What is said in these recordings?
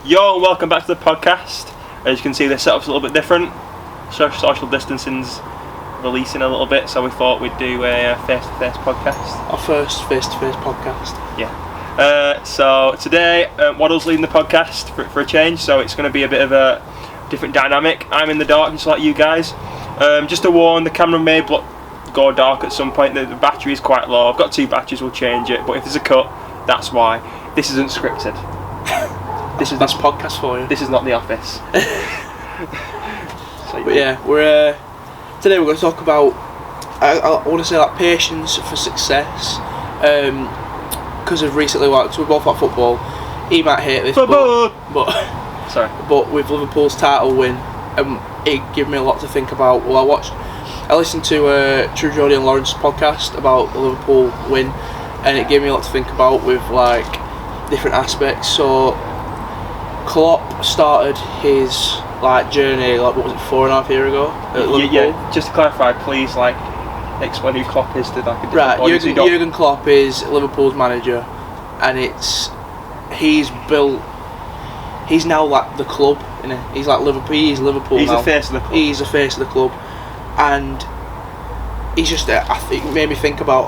Yo, welcome back to the podcast. As you can see, the setup's a little bit different. Social distancing's releasing a little bit, so we thought we'd do a face-to-face podcast. Our first face-to-face podcast. Yeah. So today, Waddle's leading the podcast for a change, so it's going to be a bit of a different dynamic. I'm in the dark, just like you guys. Just to warn, the camera may go dark at some point. The battery is quite low. I've got 2 batteries, we'll change it, but if there's a cut, that's why. This isn't scripted. That's podcast for you. This is not The Office. But yeah, today we're going to talk about, I want to say, like, patience for success, because of recently, like, so we both like football. He might hate this, but sorry. But with Liverpool's title win, it gave me a lot to think about. Well, I listened to True Geordie and Lawrence's podcast about the Liverpool win, and it gave me a lot to think about with, like, different aspects. So Klopp started his, like, journey, like, what was it, 4.5 years ago at Liverpool? Yeah, just to clarify, please, like, explain who Klopp is to, like, a different right, audience. Jurgen Klopp is Liverpool's manager, and he's now, like, the club, innit? He's like Liverpool. He's Liverpool. He's now. the face of the club. He's the face of the club, and he's just. I think it made me think about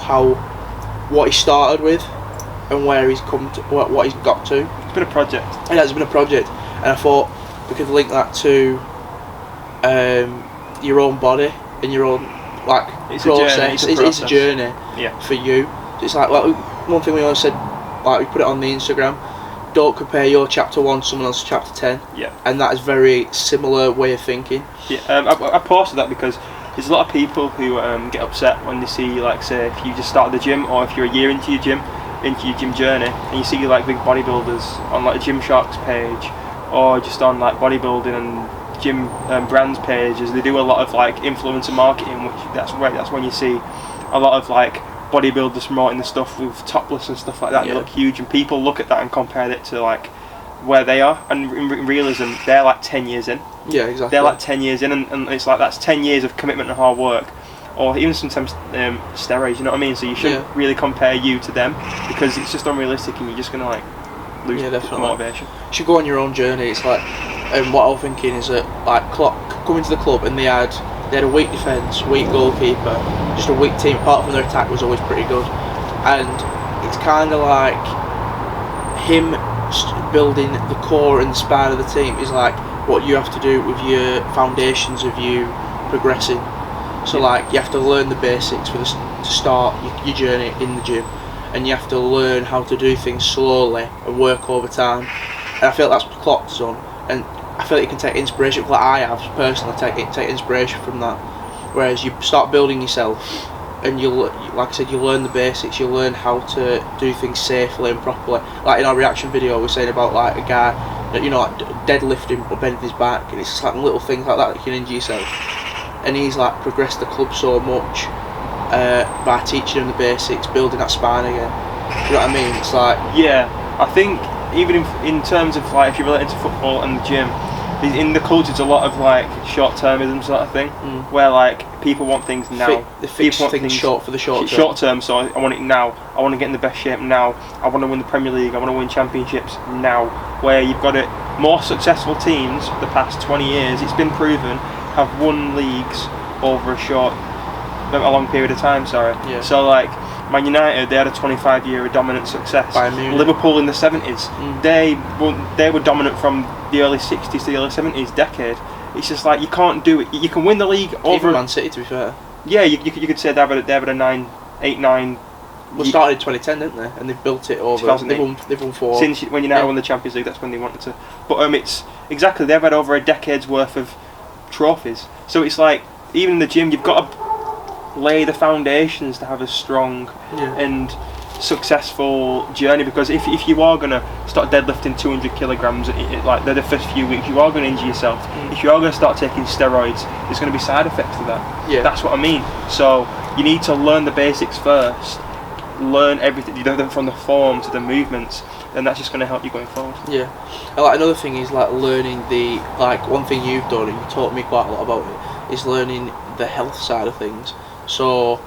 what he started with, and where he's come to, what he's got to. It's been a project. It has been a project, and I thought we could link that to your own body and your own, like, process. It's a journey. Yeah. For you. It's like one thing we always said, like, we put it on the Instagram. Don't compare your chapter 1 to someone else's chapter 10. Yeah. And that is very similar way of thinking. Yeah. I posted that because there's a lot of people who get upset when they see, like, say, if you just started the gym, or if you're a year into your gym journey, and you see, like, big bodybuilders on, like, Gymshark's page, or just on, like, bodybuilding and gym brands pages. They do a lot of, like, influencer marketing, which that's when you see a lot of, like, bodybuilders promoting the stuff with topless and stuff like that. Yeah. They look huge, and people look at that and compare it to, like, where they are, and in realism, they're like 10 years in. Yeah, exactly. They're like 10 years in, and it's like that's 10 years of commitment and hard work, or even sometimes steroids, you know what I mean? So you shouldn't really compare you to them, because it's just unrealistic, and you're just going to, like, lose motivation. You should go on your own journey. It's like, and what I was thinking is that, like, Klopp coming to the club, and they had a weak defence, weak goalkeeper, just a weak team. Apart from their attack was always pretty good, and it's kind of like him building the core and the spine of the team is like what you have to do with your foundations of you progressing. So, like, you have to learn the basics to start your journey in the gym, and you have to learn how to do things slowly and work over time. And I feel that's what Klopp's done, and I feel like you can take inspiration, like I have personally, take inspiration from that. Whereas you start building yourself, and like I said, you learn the basics, you learn how to do things safely and properly. Like in our reaction video, we're saying about, like, a guy that, you know, like, deadlifting or bending his back, and it's just like little things like that you can injure yourself. And he's, like, progressed the club so much by teaching them the basics, building that spine again. You know what I mean? It's like, yeah, I think even in terms of, like, if you're related to football and the gym, in the culture it's a lot of, like, short-termism sort of thing, where, like, people want things now. They fix things short for the short term. Short term, so I want it now. I want to get in the best shape now. I want to win the Premier League. I want to win championships now. Where you've got it, more successful teams for the past 20 years, it's been proven, have won leagues over a long period of time. Yeah. So, like, Man United, they had a 25-year dominant success. Liverpool in the 70s, they were dominant from the early 60s to the early 70s decade. It's just like, you can't do it. You can win the league over... Even Man City, to be fair. Yeah, you could say they had a 9. Well, started in 2010, didn't they? And they've built it over. They've won 4. Since when United won the Champions League, that's when they wanted to. But it's exactly, they've had over a decade's worth of trophies. So it's like, even in the gym, you've got to lay the foundations to have a strong and successful journey, because if you are going to start deadlifting 200 kilograms like the first few weeks, you are going to injure yourself. If you are going to start taking steroids, there's going to be side effects to that. That's what I mean. So you need to learn the basics first, learn everything, you know, from the form to the movements, and that's just going to help you going forward. And, like, another thing is, like, learning one thing you've done, and you taught me quite a lot about it, is learning the health side of things. So,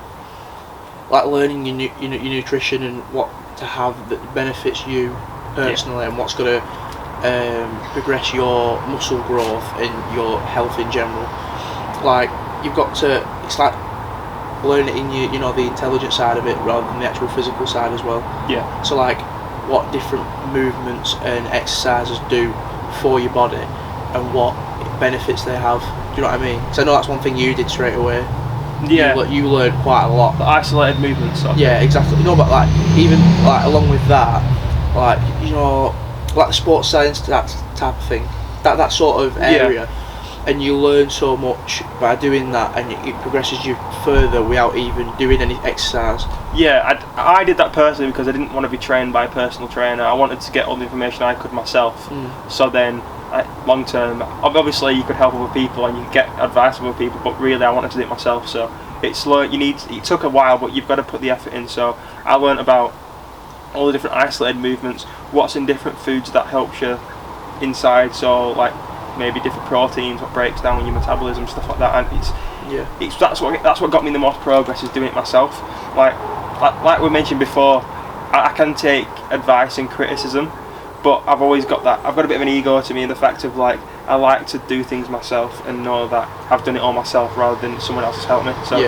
like, learning your nutrition and what to have that benefits you personally, and what's going to progress your muscle growth and your health in general. Like, you've got to, it's like learn it in your, you know, the intelligent side of it rather than the actual physical side as well. Yeah. So like what different movements and exercises do for your body and what benefits they have. Do you know what I mean? Because I know that's one thing you did straight away. Yeah. You learned quite a lot. The isolated movements. Sort of Yeah, exactly. You know, but like even like along with that, like, you know, like the sports science, that type of thing, that sort of area. Yeah. And you learn so much by doing that, and it progresses you further without even doing any exercise. Yeah, I did that personally because I didn't want to be trained by a personal trainer. I wanted to get all the information I could myself. So then, long term, obviously you could help other people and you could get advice from other people, but really I wanted to do it myself. So it's like it took a while, but you've got to put the effort in. So I learned about all the different isolated movements, what's in different foods that helps you inside. So like, maybe different proteins, what breaks down your metabolism, stuff like that, and that's what got me the most progress, is doing it myself. Like we mentioned before, I can take advice and criticism, but I've got a bit of an ego to me in the fact of like, I like to do things myself and know that I've done it all myself rather than someone else has helped me. So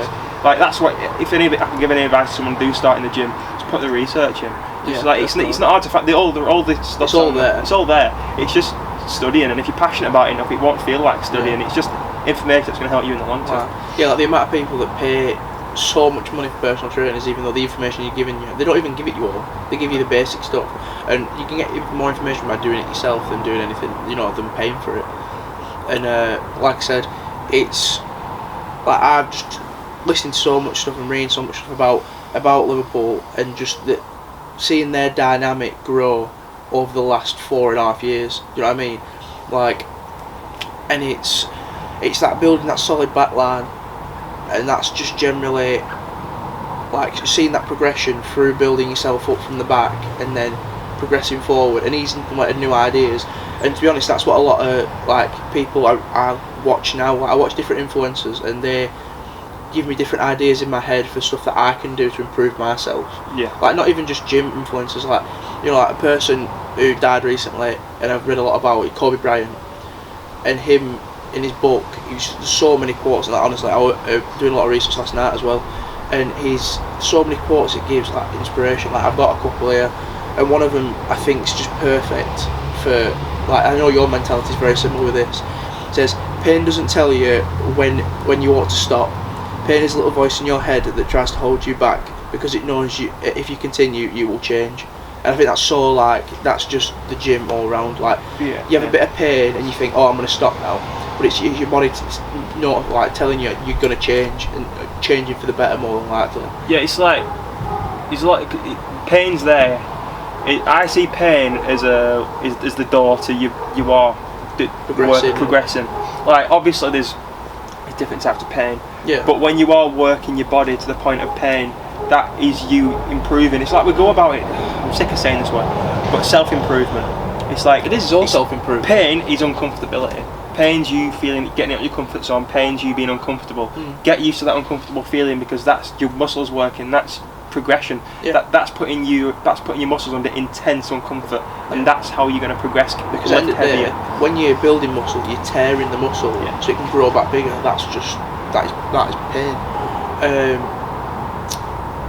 like, that's what, if I can give any advice to someone do start in the gym, just put the research in. It's not hard to find all this stuff. It's all there. It's just studying, and if you're passionate about it enough, it won't feel like studying. It's just information that's going to help you in the long term. Yeah, like the amount of people that pay so much money for personal trainers, even though the information you're giving you, they don't even give it you all. They give you the basic stuff, and you can get more information by doing it yourself than doing anything, you know, than paying for it. And like I said, it's like I've just listened to so much stuff and reading so much stuff about Liverpool, and just seeing their dynamic grow over the last 4.5 years. You know what I mean? Like, and it's that building that solid back line, and that's just generally like seeing that progression through building yourself up from the back and then progressing forward and he's implemented new ideas. And to be honest, that's what a lot of like people I watch now. I watch different influencers and they give me different ideas in my head for stuff that I can do to improve myself. Yeah. Like, not even just gym influencers, like, you know, like a person who died recently and I've read a lot about it, Kobe Bryant, and him in his book, there's so many quotes, and like, honestly, I was doing a lot of research last night as well, and he's so many quotes it gives, like inspiration. Like, I've got a couple here, and one of them I think is just perfect for, like, I know your mentality is very similar with this. It says, pain doesn't tell you when you ought to stop. Pain is a little voice in your head that tries to hold you back because it knows you, if you continue, you will change. And I think that's so, like, that's just the gym all around. Like, you have a bit of pain and you think, oh, I'm going to stop now, but it's your body not like telling you you're going to change, and changing for the better more than likely. Yeah, it's like pain's there. I see pain as the door to you are progressing. Like, obviously there's different types of pain. Yeah. But when you are working your body to the point of pain, that is you improving. It's like we go about it, I'm sick of saying this word, but self-improvement. It's like, it is all self-improvement. Pain is uncomfortability. Pain's you getting out of your comfort zone. Pain's you being uncomfortable. Get used to that uncomfortable feeling, because that's your muscles working. That's progression. Yeah. That's putting your muscles under intense uncomfort, and that's how you're going to progress. Because at the end of the day, when you're building muscle, you're tearing the muscle so it can grow back bigger. That is pain.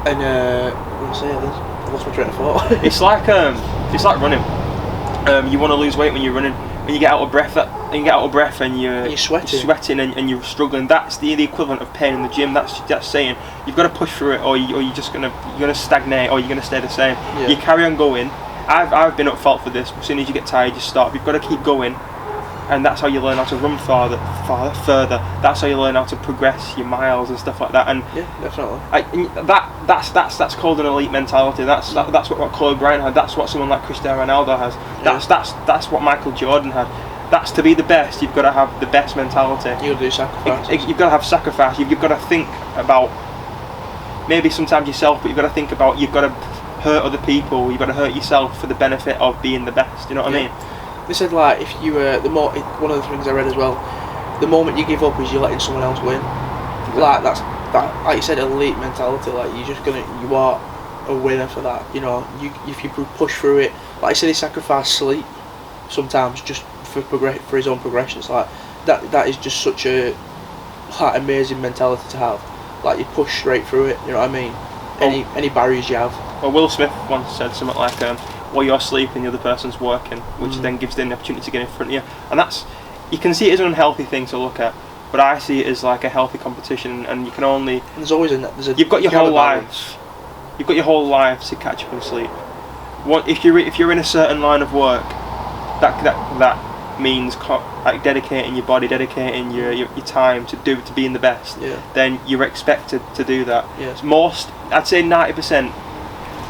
What was I saying? I lost my train of thought. It's like running. You want to lose weight when you're running. When you get out of breath, and you're sweating and you're struggling. That's the equivalent of pain in the gym. That's saying you've got to push through it, or you're gonna stagnate, or you're gonna stay the same. Yeah. You carry on going. I've been at fault for this. As soon as you get tired, you stop. You've got to keep going, and that's how you learn how to run further. That's how you learn how to progress your miles and stuff like that. And yeah, definitely. That's called an elite mentality. That's what Kobe Bryant had. That's what someone like Cristiano Ronaldo has. That's what Michael Jordan had. That's to be the best. You've got to have the best mentality. You've got to do sacrifice. You've got to have sacrifice. You've got to think about maybe sometimes yourself, but you've got to think about, you've got to hurt other people. You've got to hurt yourself for the benefit of being the best. You know what I mean? They said, like, if you one of the things I read as well, the moment you give up is you're letting someone else win. Like, that, like you said, elite mentality. Like, you are a winner for that. You know, if you push through it. Like I said, they sacrifice sleep. sometimes just for his own progression. It's like that is just such a like amazing mentality to have. Like you push straight through it. You know what I mean? Any barriers you have. Well, Will Smith once said something like, "While you're sleeping, the other person's working," which then gives them the opportunity to get in front of you, and that's, you can see it as an unhealthy thing to look at. But I see it as like a healthy competition, and you can only. And there's always you've got your whole life. You've got your whole life to catch up and sleep. If you're in a certain line of work, that means like dedicating your body, dedicating your time to being the best. Yeah. Then you're expected to do that. Yes. Most, I'd say 90%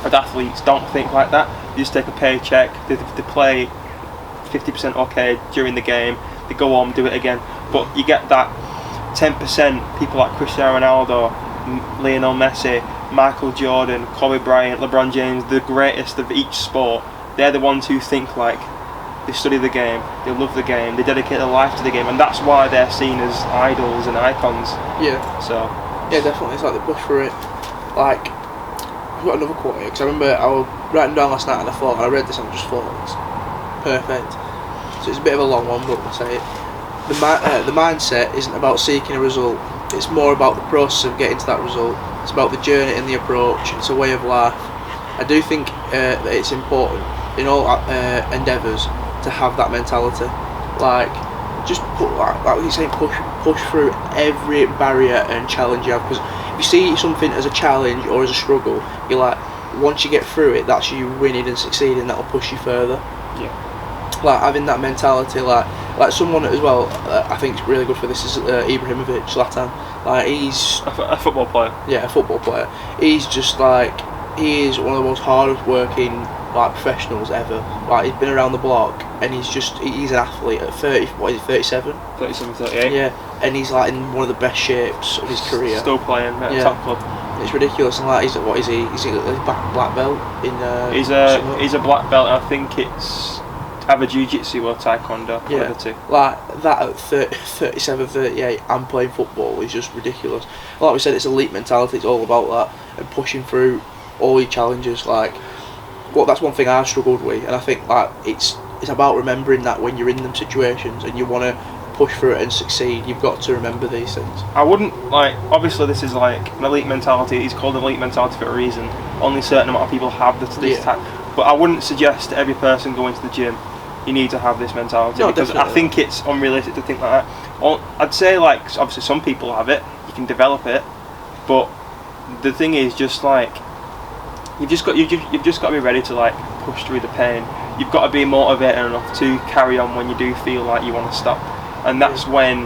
of athletes don't think like that. They just take a paycheck. They play 50% okay during the game. They go home, do it again. But you get that 10% people like Cristiano Ronaldo, Lionel Messi, Michael Jordan, Kobe Bryant, LeBron James, the greatest of each sport. They're the ones who think like, they study the game, they love the game, they dedicate their life to the game, and that's why they're seen as idols and icons. Yeah. So. Yeah, definitely. It's like they push for it. Like, I've got another quote here because I remember I was writing down last night and I read this and I just thought it's perfect. So it's a bit of a long one, but I'll say it. The mindset isn't about seeking a result. It's more about the process of getting to that result. It's about the journey and the approach. It's a way of life. I do think that it's important in all endeavours to have that mentality. Like, just put like you're saying, push through every barrier and challenge you have. Because if you see something as a challenge or as a struggle, you're like, once you get through it, that's you winning and succeeding. That'll push you further. Yeah. Like having that mentality, like someone as well. I think it's really good for this is Ibrahimovic, Zlatan. Like he's a football player. Yeah, a football player. He's just like, he is one of the most hardest working like professionals ever. Like he's been around the block, and he's an athlete at 30. What is it, 37? 37, 38. Yeah, and he's like in one of the best shapes of his career. Still playing at a top club. It's ridiculous. And like, what is he? Is he a black belt in? He's a black belt. And I think it's either jiu-jitsu or taekwondo. Yeah, one of the two. Like that at 37, 38 and playing football is just ridiculous. Like we said, it's elite mentality. It's all about that and pushing through all your challenges. Like, that's one thing I've struggled with, and I think like it's about remembering that when you're in them situations and you want to push through it and succeed, you've got to remember these things. I wouldn't like. Obviously, this is like an elite mentality. It's called an elite mentality for a reason. Only a certain amount of people have this type. But I wouldn't suggest to every person going to the gym, you need to have this mentality, because I think it's unrealistic to think like that. I'd say like obviously some people have it, you can develop it, but the thing is just like you've just got to be ready to like push through the pain. You've got to be motivated enough to carry on when you do feel like you want to stop, and that's when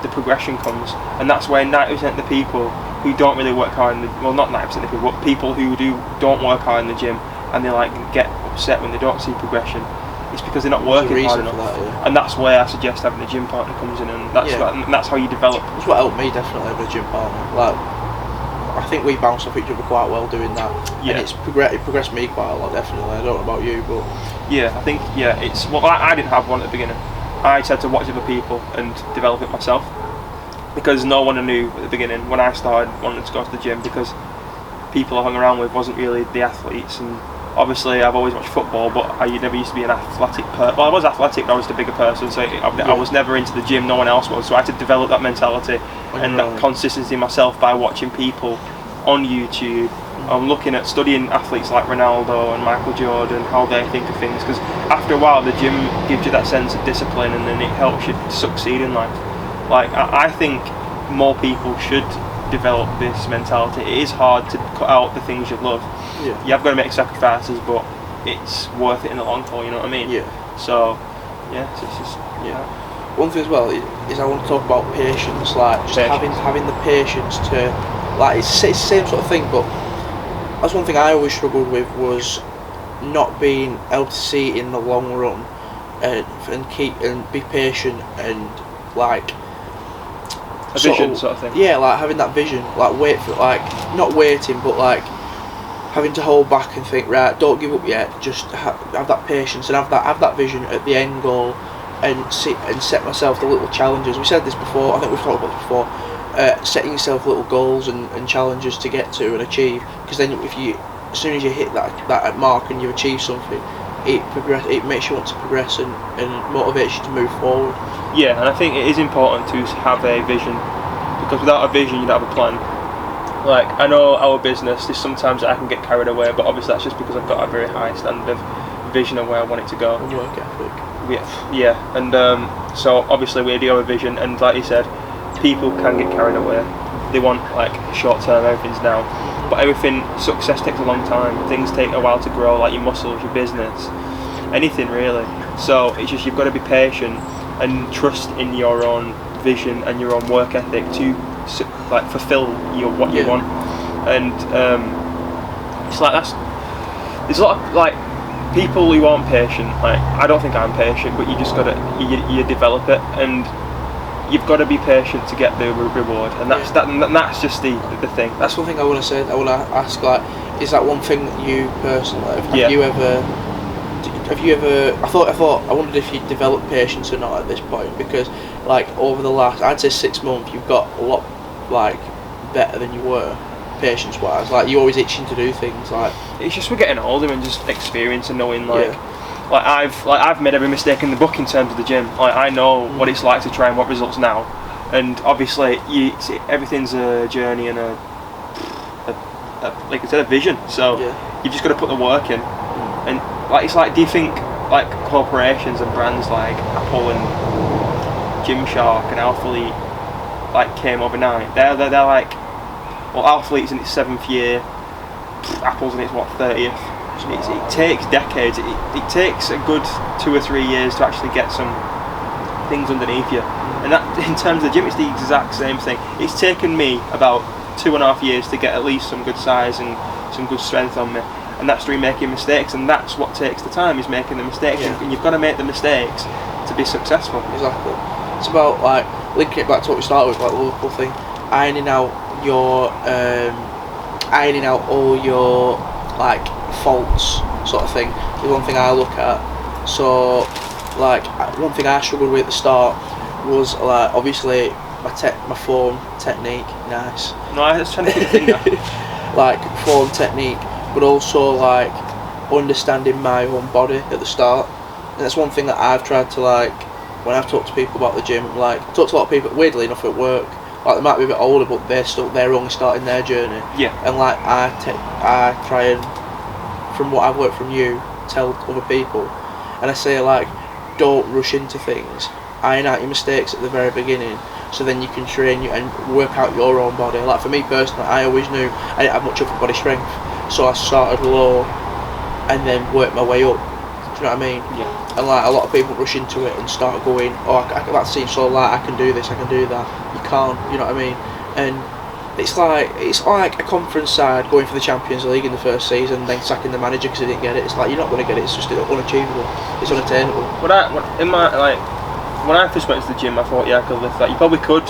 the progression comes, and that's where 90% of the people who don't really work hard not 90% of the people, but people who don't work hard in the gym, and they like get upset when they don't see progression. It's because they're not working hard enough, and that's where I suggest having a gym partner comes in, and that's how you develop. That's what helped me definitely with a gym partner. Like, I think we bounce off each other quite well doing that, and it progressed me quite a lot. Definitely, I don't know about you, but I think it's I didn't have one at the beginning. I just had to watch other people and develop it myself, because no one I knew at the beginning when I started wanting to go to the gym, because people I hung around with wasn't really the athletes. And obviously I've always watched football, but I never used to be an athletic person. Well, I was athletic, but I was the bigger person, so I was never into the gym, no one else was, so I had to develop that mentality and that consistency myself by watching people on YouTube. I'm looking at studying athletes like Ronaldo and Michael Jordan, how they think of things, because after a while the gym gives you that sense of discipline, and then it helps you succeed in life. Like, I think more people should develop this mentality. It is hard to cut out the things you love. You have got to make sacrifices, but it's worth it in the long haul, you know what I mean? So it's just one thing as well is I want to talk about patience. Like, just having the patience to, like, it's the same sort of thing, but that's one thing I always struggled with, was not being able to see it in the long run, and be patient, and like a vision sort of thing. Yeah, like having that vision, like wait for, like not waiting, but like having to hold back and think, right, don't give up yet. Just have that patience and have that vision at the end goal, and set myself the little challenges. We said this before. I think we've talked about this before. Setting yourself little goals and challenges to get to and achieve, because then as soon as you hit that mark and you've achieved something, it makes you want to progress and motivates you to move forward. Yeah, and I think it is important to have a vision, because without a vision you don't have a plan. Like, I know our business, there's sometimes I can get carried away, but obviously that's just because I've got a very high standard of vision of where I want it to go. And work ethic. Yeah, and so obviously we do have a vision, and like you said, people can get carried away. They want like short term, everything's now, but success takes a long time. Things take a while to grow, like your muscles, your business, anything really. So it's just, you've got to be patient and trust in your own vision and your own work ethic to like fulfill what you want. And it's like there's a lot of like people who aren't patient. Like, I don't think I'm patient, but you just gotta you develop it, and you've got to be patient to get the reward, and that's just the thing. That's one thing I want to say. I want to ask, like, is that one thing that you personally have you ever? I wondered if you developed patience or not at this point, because like over the last, I'd say 6 months, you've got a lot like better than you were patience wise. Like, you're always itching to do things. Like, it's just we're getting older and just experience and knowing like I've made every mistake in the book in terms of the gym. Like, I know what it's like to try and what results now, and obviously everything's a journey and a like I said, a vision. So you've just got to put the work in. And like, it's like, do you think like corporations and brands like Apple and Gymshark and Alphalete like came overnight? They're like, well, Alphalete's in its 7th year, Apple's in its 30th. It takes decades. It takes a good 2 or 3 years to actually get some things underneath you. And that, in terms of the gym, it's the exact same thing. It's taken me about 2.5 years to get at least some good size and some good strength on me. And that's through making mistakes, and that's what takes the time, is making the mistakes. And you've got to make the mistakes to be successful. Exactly. It's about like linking it back to what we started with, like the Liverpool thing, ironing out all your like faults, sort of thing, is one thing I look at. So like, one thing I struggled with at the start was like, obviously my form technique, nice. No, I was trying to get the finger. Like, form technique, but also like understanding my own body at the start. And that's one thing that I've tried to, like, when I've talked to people about the gym, like, talked to a lot of people, weirdly enough, at work, like, they might be a bit older, but they're only starting their journey. Yeah. And like, I try and, from what I've learned from you, tell other people, and I say, like, don't rush into things. Iron out your mistakes at the very beginning, so then you can train you and work out your own body. Like, for me personally, I always knew I didn't have much upper body strength, so I started low and then worked my way up. Do you know what I mean? Yeah. And like, a lot of people rush into it and start going, oh, that seems so light, I can do this, I can do that. You can't, you know what I mean? And it's like a conference side going for the Champions League in the first season and then sacking the manager because they didn't get it. It's like, you're not going to get it, it's just unachievable, it's unattainable. When I first went to the gym, I thought, I could lift that. You probably could,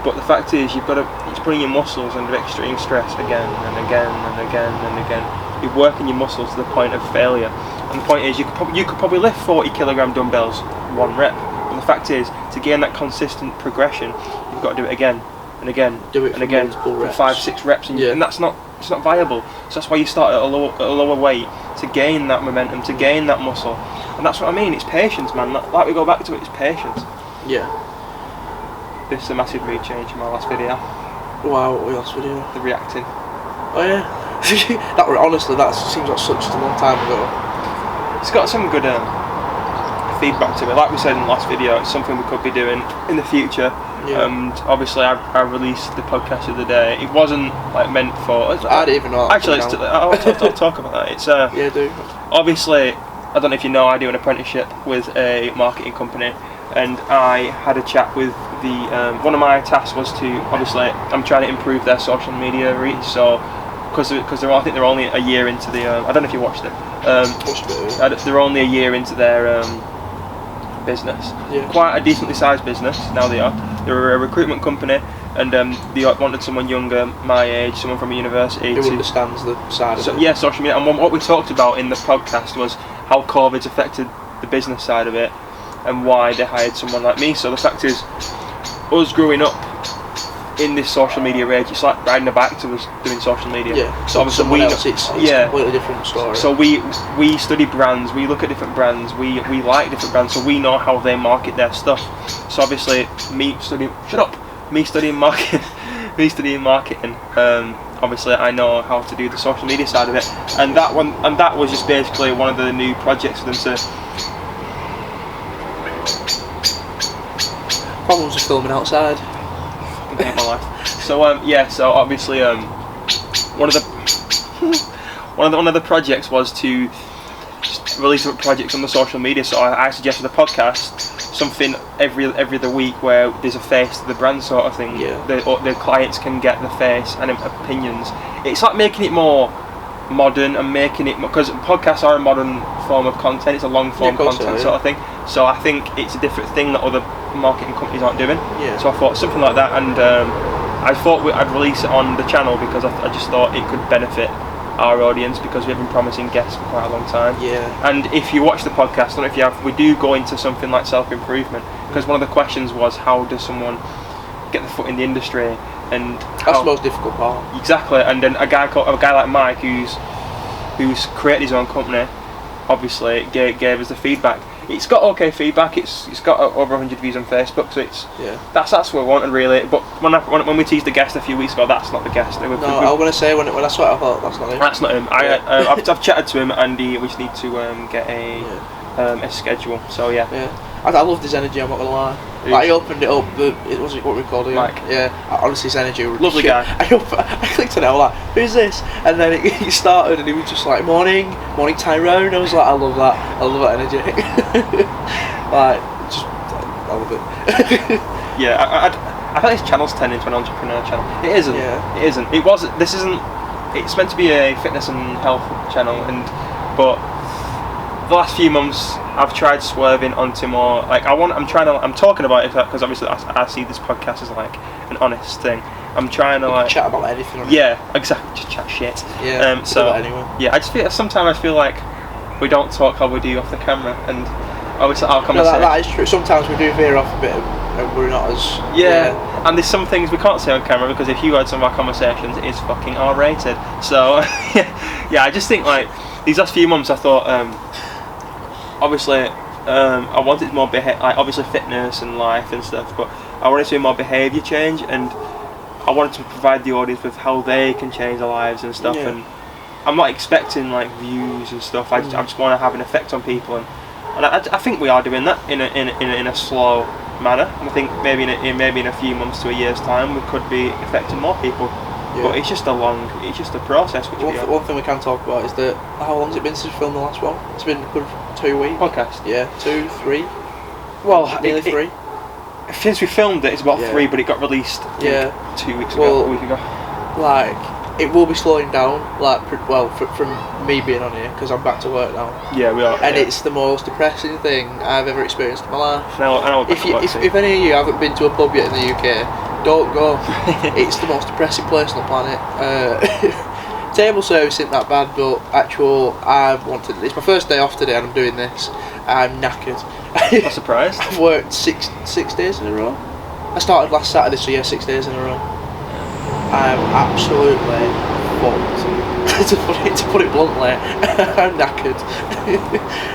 but the fact is, it's putting your muscles under extreme stress again and again and again and again. You're working your muscles to the point of failure. And the point is, you could probably lift 40 kilogram dumbbells 1 rep. But the fact is, to gain that consistent progression, you've got to do it again and again and again for 5-6 reps, and that's not viable. So that's why you start at a lower weight, to gain that momentum, to gain that muscle. And that's what I mean. It's patience, man. Like we go back to it, it's patience. Yeah. This is a massive mood change from our last video. Wow, what last video? The reacting. Oh yeah. Honestly, that seems like such a long time ago. It's got some good feedback to it. Like we said in the last video, it's something we could be doing in the future. Yeah. And obviously, I released the podcast of the day. It wasn't like meant for. I didn't even know. Actually, I'll talk about that. It's yeah, do. Obviously, I don't know if you know, I do an apprenticeship with a marketing company, and I had a chat with the one of my tasks was to, obviously, I'm trying to improve their social media reach. So because I think they're only a year into the I don't know if you watched it. They're only a year into their business. Yeah. Quite a decently sized business now. They're a recruitment company, and they wanted someone younger, my age, someone from a university who understands the side of it. Yeah, social media. And what we talked about in the podcast was how COVID's affected the business side of it and why they hired someone like me. So the fact is, us growing up in this social media age, it's like riding a bike to us doing social media. Yeah. So obviously someone else, it's a completely different story. So we study brands, we look at different brands, we like different brands, so we know how they market their stuff. So obviously, me studying marketing, obviously I know how to do the social media side of it, and that was just basically one of the new projects for them to. Problems with filming outside. I hate my life. So obviously one of the projects was to release different projects on the social media. So I suggested a podcast, something every other week where there's a face to the brand sort of thing. Yeah. The clients can get the face and opinions. It's like making it more modern and making it, because podcasts are a modern form of content. It's a long form content sort of thing. So I think it's a different thing that other marketing companies aren't doing. Yeah. So I thought something like that, and I thought I'd release it on the channel because I just thought it could benefit our audience, because we've been promising guests for quite a long time. Yeah. And if you watch the podcast, I don't know if you have, we do go into something like self-improvement, because one of the questions was, how does someone get the foot in the industry? And that's the most difficult part. Exactly. And then a guy like Mike, who's created his own company, obviously gave us the feedback. It's got okay feedback. It's got over 100 views on Facebook, so that's what we wanted really. But when we teased the guest a few weeks ago, that's not the guest. I was going to say when I saw it, I thought that's not him. That's not him. I've chatted to him, and we just need to get a schedule. So yeah. I loved his energy, I'm not gonna lie. Like, he opened it up, it wasn't what we called him. Mike. Yeah, honestly, his energy was lovely shit. guy. I clicked on it, I was like, who's this? And then he started and he was just like, morning Tyrone. I was like, I love that energy. Like, I love it. Yeah, I think this channel's turned into an entrepreneur channel. It isn't. Yeah. It isn't. It's meant to be a fitness and health channel, but the last few months I've tried swerving onto more, like, I'm talking about it because obviously I see this podcast as like an honest thing. I'm trying to like chat about anything. Yeah, exactly, just chat shit. Yeah. So anyway. Yeah, I just feel sometimes I feel like we don't talk how we do off the camera, and obviously our conversation. No, that is true. Sometimes we do veer off a bit, and we're not as. Yeah. And there's some things we can't say on camera, because if you heard some of our conversations, it is fucking R-rated. So yeah, I just think like these last few months I thought. Obviously, I wanted more like obviously fitness and life and stuff, but I wanted to do more behaviour change, and I wanted to provide the audience with how they can change their lives and stuff. Yeah. And I'm not expecting like views and stuff. I just want to have an effect on people, and I think we are doing that in a slow manner. And I think maybe in a few months to a year's time we could be affecting more people. Yeah. But it's just a process. One thing we can talk about is that how long has it been since we filmed the last one? It's been a good 2 weeks. Podcast? Yeah, 2, 3. Well, nearly 3. Since we filmed it, it's about 3, but it got released 2 weeks ago, a week ago. Like, it will be slowing down, like, from me being on here, because I'm back to work now. Yeah, we are. And it's the most depressing thing I've ever experienced in my life. I know if any of you haven't been to a pub yet in the UK, don't go. It's the most depressing place on the planet. Table service isn't that bad, but it's my first day off today and I'm doing this. I'm knackered. Not surprised. I've worked six days in a row. I started last Saturday, so 6 days in a row. I'm absolutely fucked. to put it bluntly, I'm knackered.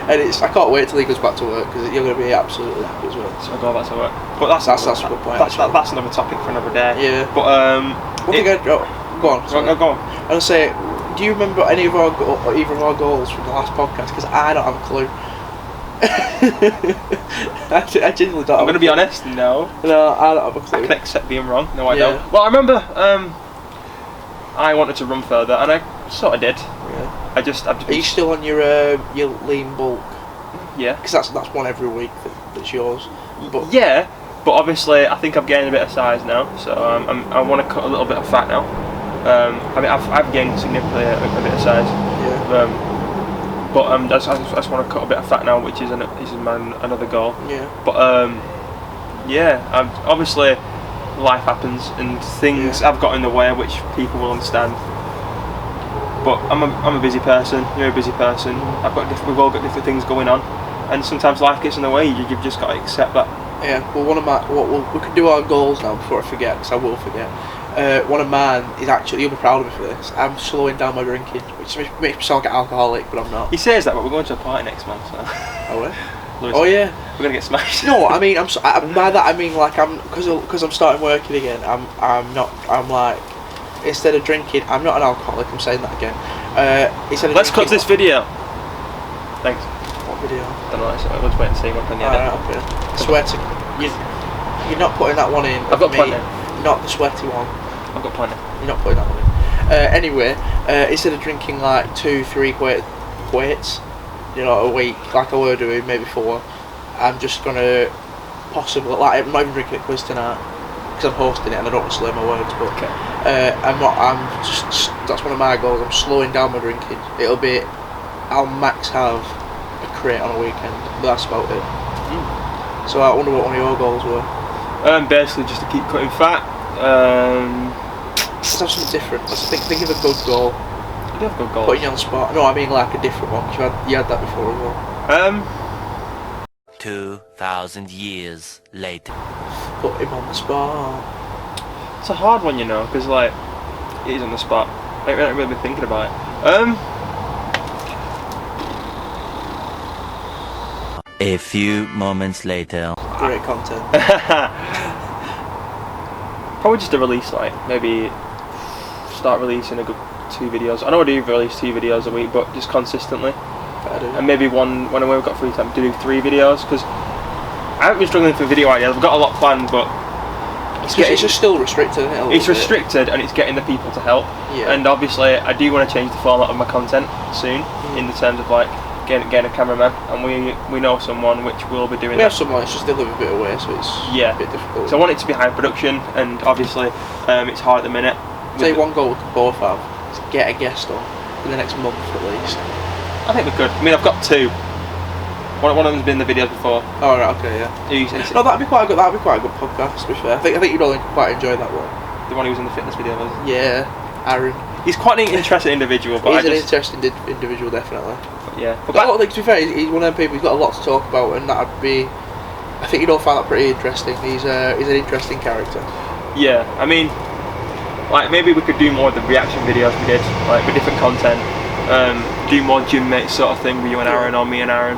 And I can't wait till he goes back to work, because you're going to be absolutely knackered as well. So I go back to work. But that's a good point. That's another topic for another day. Yeah. But go on. Go on. I was say, do you remember either of our goals from the last podcast? Because I don't have a clue. I genuinely don't. I'm going to be honest. No, I don't have a clue. I can accept being wrong. No, I don't. Well, I remember I wanted to run further, and I sort of did. Yeah. Are you still on your lean bulk? Yeah. Because that's one every week that's yours. But but obviously I think I've gained a bit of size now, so I want to cut a little bit of fat now. I've gained significantly a bit of size. Yeah. But I just want to cut a bit of fat now, which is another goal. Yeah. But obviously life happens and things have got in the way, which people will understand. But I'm a busy person. You're a busy person. We've all got different things going on, and sometimes life gets in the way. You've just got to accept that Yeah, well, one of my we can do our goals now before I forget, because I will forget. One of mine is actually, you'll be proud of me for this. I'm slowing down my drinking, which makes me sound like an alcoholic, but I'm not. He says that, but we're going to a party next month. So. Oh, yeah? Lewis, Oh yeah. We're gonna get smashed. No, I mean, by that I mean like because I'm starting working again. I'm like, instead of drinking, I'm not an alcoholic. I'm saying that again. Let's cut this video. Thanks. What video? I don't know. Let's wait and see what's on the edit. Okay. I swear to you're not putting that one in. I've got plenty. Not the sweaty one. I've got plenty. You're not putting that one in. Anyway, instead of drinking like 2-3 quaits, you know, a week, like I were doing, maybe 4, I'm just gonna possibly, like, I'm not even drinking at quiz tonight because I'm hosting it and I don't want to slur my words, but okay. I'm just that's one of my goals. I'm slowing down my drinking. I'll max have a crate on a weekend, but that's about it. So I wonder what one of your goals were. Basically just to keep cutting fat. Let's have something different. Let's think of a good goal. I do have good goals. Putting you on the spot. No, I mean like a different one, because you had that before as well. 2,000 years later. Put him on the spot. It's a hard one, you know, because like it is on the spot. I haven't really been thinking about it. A few moments later. Great content. Probably just a release, like maybe start releasing a good 2 videos. I know I do release 2 videos a week, but just consistently. And maybe when we've got free time to do 3 videos, because I haven't been struggling for video ideas. I've got a lot planned, but it's just still restricted, isn't it? It's restricted, and it's getting the people to help. Yeah. And obviously, I do want to change the format of my content soon, in the terms of like getting a cameraman, and we know someone which will be doing. We have someone. It's just they live a bit away, so it's a bit difficult. So I want it to be high production, and obviously, it's hard at the minute. Say one goal we could both have is get a guest on in the next month at least. I think we could. I mean, I've got 2. One of them's been in the videos before. Oh right, okay, yeah. No, that'd be quite a good podcast. To be fair, I think you'd all quite enjoy that one. The one who was in the fitness video, was it? Yeah, Aaron. He's quite an interesting individual, but he's an interesting individual, definitely. Yeah, but I don't think, to be fair, he's one of them people. He's got a lot to talk about, and that'd be. I think you'd all find that pretty interesting. He's an interesting character. Yeah, I mean, like maybe we could do more of the reaction videos we did, like with different content. Do more gym mates sort of thing with you and Aaron, or me and Aaron.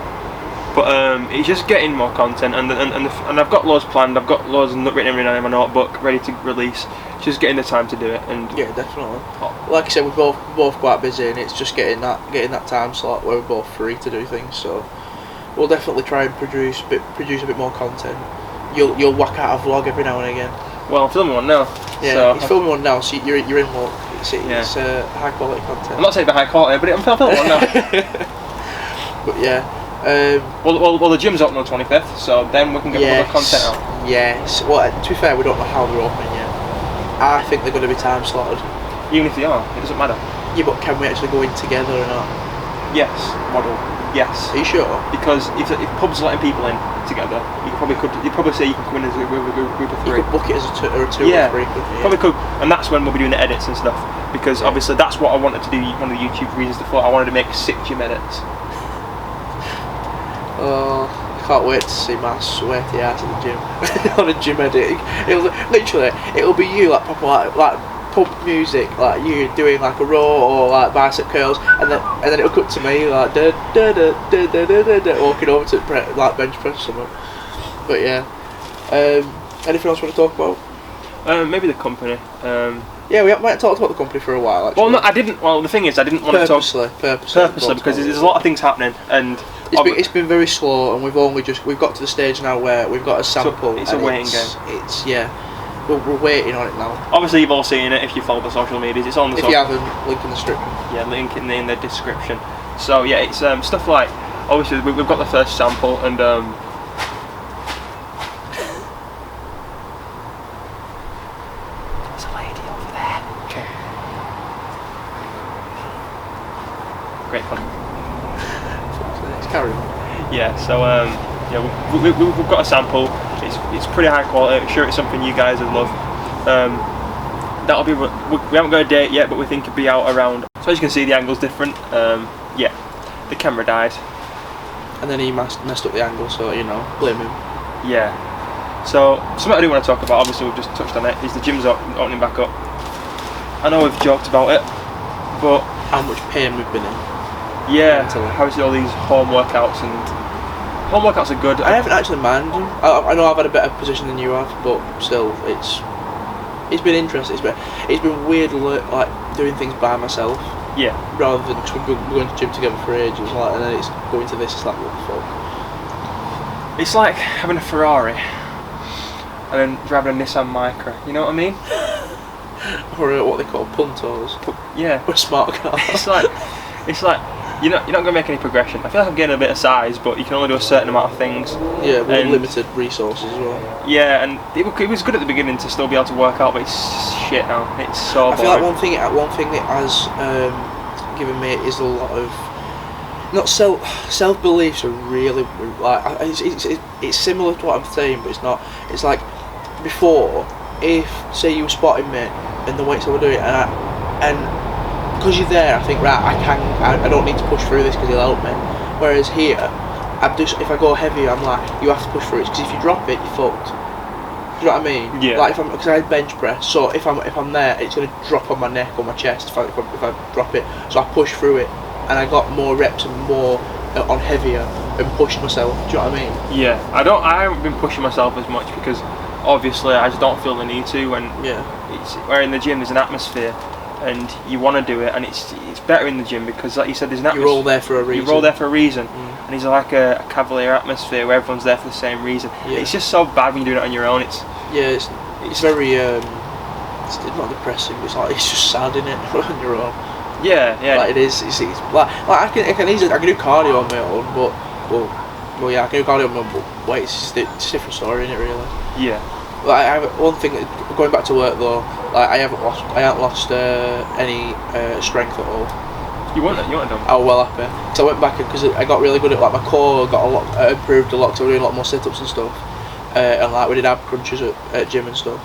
But it's just getting more content, and I've got loads planned. I've got loads written in my notebook, ready to release. It's just getting the time to do it, and yeah, definitely. Like I said, we're both quite busy, and it's just getting that time slot where we're both free to do things. So we'll definitely try and produce a bit more content. You'll whack out a vlog every now and again. Well, I'm filming one now. Yeah, so he's filming one now, so you're in luck. It's high quality content. I'm not saying they're high quality, but I'm filming one now. But yeah. Well, the gym's open on the 25th, so then we can get all the content out. Yes. Well, to be fair, we don't know how they're opening yet. I think they're going to be time slotted. Even if they are, it doesn't matter. Yeah, but can we actually go in together or not? Yes. Waddle. Yes. Are you sure? Because if pubs are letting people in together, you'd probably say you can come in as a group of 3. You could book it as a 2 or 3, couldn't you? Probably could, and that's when we'll be doing the edits and stuff. Because obviously that's what I wanted to do. One of the YouTube reasons before, I wanted to make 6 gym edits. Oh, I can't wait to see my sweaty ass at the gym on a gym edit. It'll be you like proper like pub music, like you doing like a row or like bicep curls, and then it'll cut to me like walking over to like bench press or something. But yeah, anything else you want to talk about? Maybe the company. Yeah, we might have talked about the company for a while. Actually. Well, no, I didn't. Well, the thing is, I didn't want to talk purposely because there's a lot of things happening, and it's been very slow, and we've got to the stage now where we've got a sample. So it's a waiting game. We're waiting on it now. Obviously, you've all seen it if you follow the social medias. It's on the. If you haven't, link in the description. Yeah, link in the description. So yeah, it's stuff like obviously we've got the first sample, and there's a lady over there. Okay. Great fun. Carry on. Yeah. So we've got a sample. It's pretty high quality. I'm sure it's something you guys would love. That'll be. We haven't got a date yet, but we think it'll be out around. So as you can see, the angle's different. Yeah, the camera died. And then he messed up the angle, so blame him. Yeah. So, something I do want to talk about, obviously we've just touched on it, is the gym's opening back up. I know we've joked about it, but... How much pain we've been in. Yeah, how is it all these home workouts, and... Home workouts are good. I haven't actually minded them. I know I've had a better position than you have, but still, it's been interesting. It's been weird, like, doing things by myself. Yeah. Rather than, because we're going to gym together for ages, like, and then it's going to this, it's like, what the fuck? It's like having a Ferrari and then driving a Nissan Micra, you know what I mean? Or what they call puntos. Yeah. Or smart cars. It's like you're not going to make any progression. I feel like I'm getting a bit of size, but you can only do a certain amount of things. Yeah, with limited resources as well. Yeah, and it was good at the beginning to still be able to work out, but it's shit now. It's so boring. I feel like one thing it has given me is a lot of self beliefs are really like it's similar to what I'm saying, but it's not. It's like before, if say you were spotting me and the weights I were doing, and because you're there, I think right, I don't need to push through this because he'll help me. Whereas here, if I go heavier, I'm like, you have to push through it because if you drop it, you're fucked. Do you know what I mean? Yeah. Like because I bench press, so if I'm there, it's gonna drop on my neck or my chest if I drop it. So I push through it, and I got more reps and more on heavier and pushed myself. Do you know what I mean? Yeah. I haven't been pushing myself as much because obviously I just don't feel the need to. And where in the gym there's an atmosphere, and you want to do it, and it's better in the gym because, like you said, there's an atmosphere. You're all there for a reason. You're all there for a reason, and it's like a cavalier atmosphere where everyone's there for the same reason. Yeah. It's just so bad when you're doing it on your own. It's very it's not depressing. It's just sad, isn't it? On your own. Yeah. Like it is. It's like I can do cardio on my own, but yeah, I can do cardio on my own. But wait, it's a different story, isn't it? Really. Yeah. Like I have one thing. Going back to work though, like I haven't lost any strength at all. You want done? I was well happy. So I went back because I got really good at like my core got a lot improved a lot. Because I was doing a lot more sit-ups and stuff, and like we did ab crunches at gym and stuff.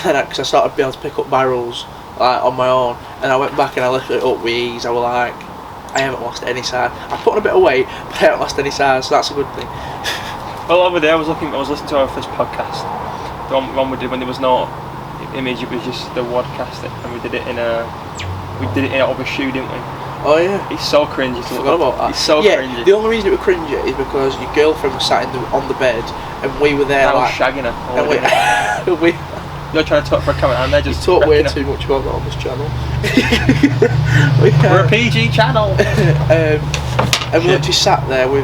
And because I started being able to pick up barrels like on my own, and I went back and I lifted it up with ease. I was like, I haven't lost any size. I put on a bit of weight, but I haven't lost any size, so that's a good thing. Well, over there I was listening to our first podcast. The one we did when there was no image, it was just the wadcast, and we did it in out of a shoe, didn't we? Oh yeah. It's so cringy to forgot about that. It's so cringy. The only reason it was cringy is because your girlfriend was sat on the bed and we were there. I was shagging her. And we You're trying to talk for a camera and they're just talk way too much about that on this channel. We're a PG channel. And we literally sat there we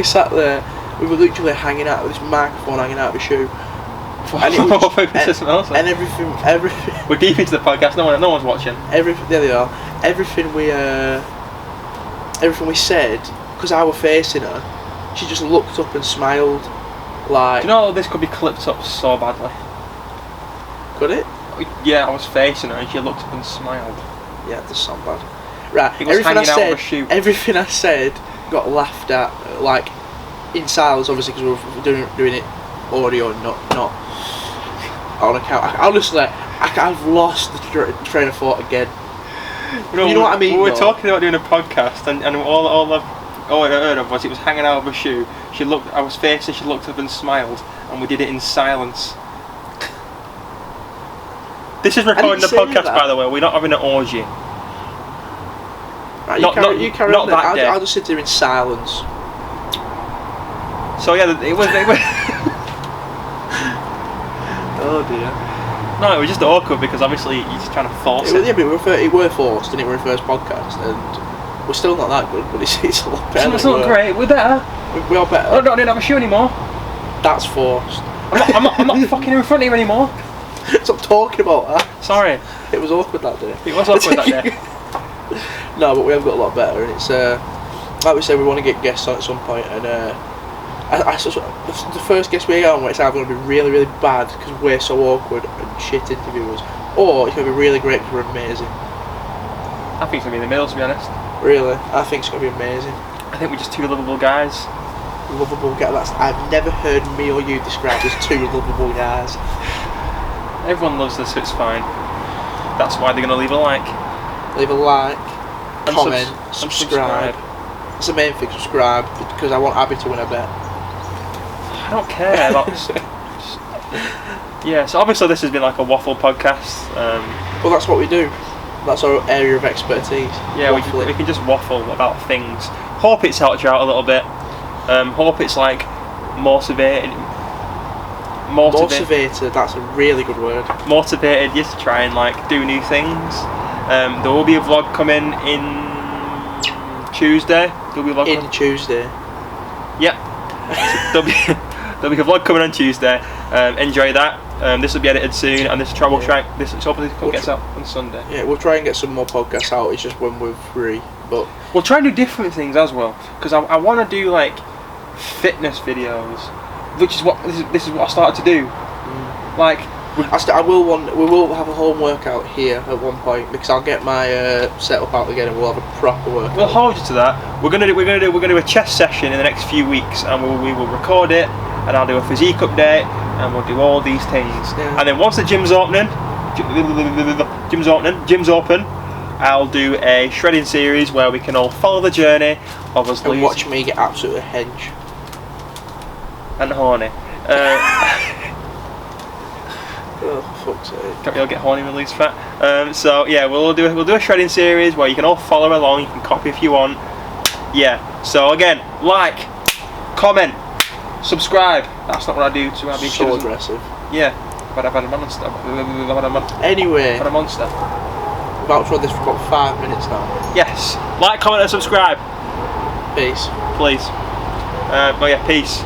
sat there. We were literally hanging out with this microphone hanging out of a shoe. And, and everything. We're deep into the podcast. No one's watching. There they are. Everything we said, because I was facing her, she just looked up and smiled. Like. Do you know this could be clipped up so badly? Could it? Yeah, I was facing her and she looked up and smiled. Yeah, it does sound bad. Right. Everything I said got laughed at, like in silence, obviously, because we were doing it audio, not on account. I've lost the train of thought again. No, you know what I mean? We were talking about doing a podcast, and all I heard of was it was hanging out of a shoe. I was facing, she looked up and smiled, and we did it in silence. This is recording the podcast, by the way. We're not having an orgy. Right, you carry on. I'll just sit there in silence. So yeah, it was. Oh dear. No, it was just awkward because obviously you're just trying to force it. Yeah, but it were forced, and it were our first podcast, and we're still not that good, but it's a lot better. It's not great. We're better. We are better. I don't have a shoe anymore. That's forced. I'm not fucking in front of you anymore. Stop talking about that. Sorry. It was awkward that day. It was awkward that day. No, but we have got a lot better, and it's like we said, we want to get guests on at some point, and the first guest we get on, it's either going to be really, really bad because we're so awkward and shit interviewers, or it's going to be really great because we're amazing. I think it's going to be in the middle, to be honest. Really? I think it's going to be amazing. I think we're just two lovable guys. Lovable guys? I've never heard me or you described as two lovable guys. Everyone loves us, so it's fine. That's why they're going to leave a like. Leave a like, and comment, subscribe. That's the main thing, subscribe, because I want Abby to win a bet. don't care about. Yeah, so obviously this has been like a waffle podcast. Well, that's what we do. That's our area of expertise. Yeah, we can just waffle about things. Hope it's helped you out a little bit. Hope it's like motivated. Motivated, that's a really good word. Motivated you to try and like do new things. There will be a vlog coming in Tuesday. There'll be a vlog Tuesday. Yep. there'll be a vlog coming on Tuesday. Enjoy that. This will be edited soon, and this travel track. This hopefully gets out on Sunday. Yeah, we'll try and get some more podcasts out. It's just when we're free, but we'll try and do different things as well. Because I want to do like fitness videos, which is what this is what I started to do. Like we will have a home workout here at one point because I'll get my setup out again and we'll have a proper workout. We'll hold you to that. We're gonna do a chest session in the next few weeks, and we will record it, and I'll do a physique update, and we'll do all these things. Yeah. And then once the gym's open, I'll do a shredding series where we can all follow the journey of us and watch me get absolutely hench and horny. Oh, fuck's sake. Can't we all get horny and lose fat? So yeah, we'll do a shredding series where you can all follow along. You can copy if you want. Yeah. So again, like, comment, subscribe. That's not what I do to our So aggressive. Yeah. But I've had a monster. Anyway. I've had a monster. We've outroed this for about 5 minutes now. Yes. Like, comment, and subscribe. Peace. Please. But yeah, peace.